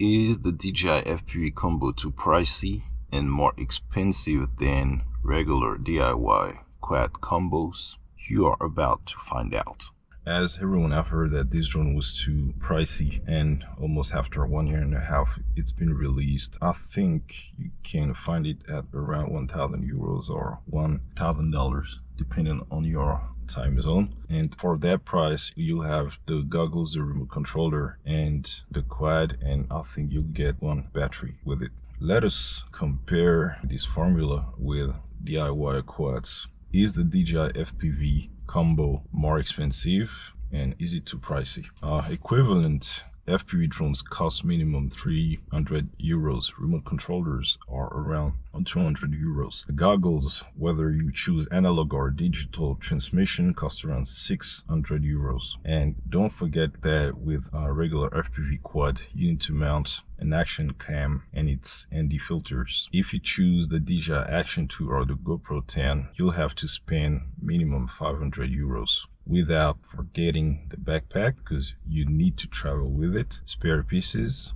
Is the DJI Fpv combo too pricey and more expensive than regular DIY quad combos? You are about to find out. As everyone, I've heard that this drone was too pricey, and almost after 1.5 years it's been released. I think you can find it at around 1,000 euros or $1,000 depending on your time zone, and for that price you'll have the goggles, the remote controller, and the quad, and I think you'll get one battery with it. Let us compare this formula with DIY quads. Is the DJI Fpv combo more expensive, and is it too pricey? Equivalent FPV drones cost minimum 300 euros. Remote controllers are around 200 euros. The goggles, whether you choose analog or digital transmission, cost around 600 euros. And don't forget that with a regular FPV quad, you need to mount an action cam and its ND filters. If you choose the DJI Action 2 or the GoPro 10, you'll have to spend minimum 500 euros. Without forgetting the backpack, because you need to travel with it, spare pieces,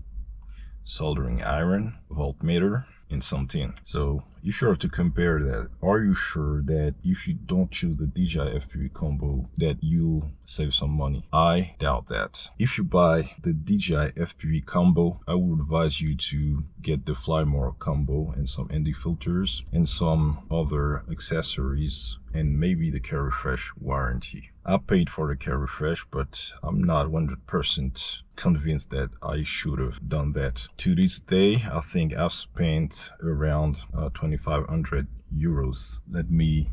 soldering iron, voltmeter, and some tin. So if you are to compare that, are you sure that if you don't choose the DJI Fpv combo that you'll save some money? I doubt that. If you buy the DJI Fpv combo, I would advise you to get the Fly More combo and some ND filters and some other accessories, and maybe the Care Refresh warranty. I paid for the Care Refresh, but I'm not 100% convinced that I should have done that. To this day, I think I've spent around 2,500 euros. Let me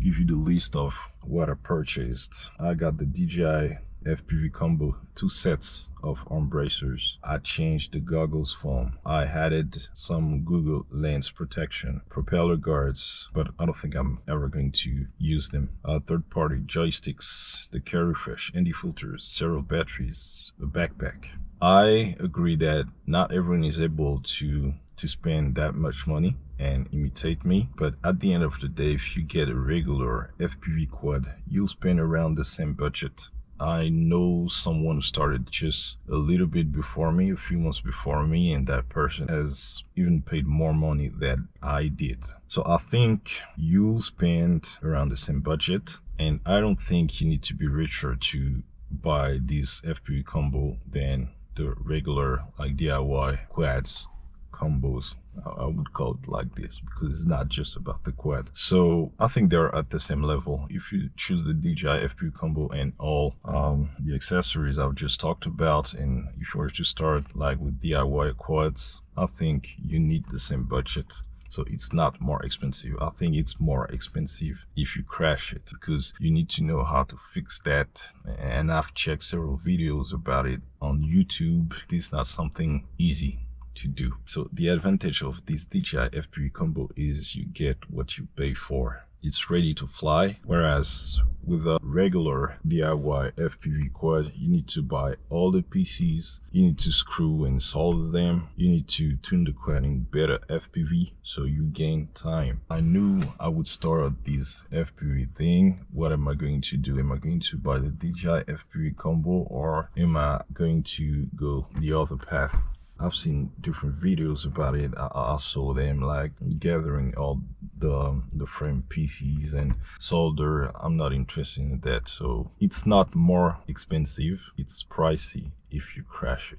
give you the list of what I purchased. I got the DJI Fpv combo, 2 sets of arm bracers. I changed the goggles foam. I added some Google lens protection, propeller guards, but I don't think I'm ever going to use them. Third-party joysticks, the Care Refresh, ND filters, several batteries, a backpack. I agree that not everyone is able to spend that much money and imitate me, but at the end of the day, if you get a regular FPV quad, you'll spend around the same budget. I know someone who started just a little bit before me, a few months before me, and that person has even paid more money than I did. So I think you'll spend around the same budget, and I don't think you need to be richer to buy this FPV combo than the regular like DIY quads combos. I would call it like this because it's not just about the quad. So I think they're at the same level. If you choose the DJI Fpv combo and all the accessories I've just talked about, and if you were to start like with DIY quads, I think you need the same budget. So it's not more expensive. I think it's more expensive if you crash it, because you need to know how to fix that. And I've checked several videos about it on YouTube. It's not something easy to do. So the advantage of this DJI Fpv combo is you get what you pay for. It's ready to fly, whereas with a regular DIY FPV quad, you need to buy all the PCs, you need to screw and solder them, you need to tune the quad in better FPV, so you gain time. I knew I would start this FPV thing. What am I going to do? Am I going to buy the DJI FPV combo, or am I going to go the other path? I've seen different videos about it. I saw them like gathering all the frame PCs and solder. I'm not interested in that. So it's not more expensive, it's pricey if you crash it.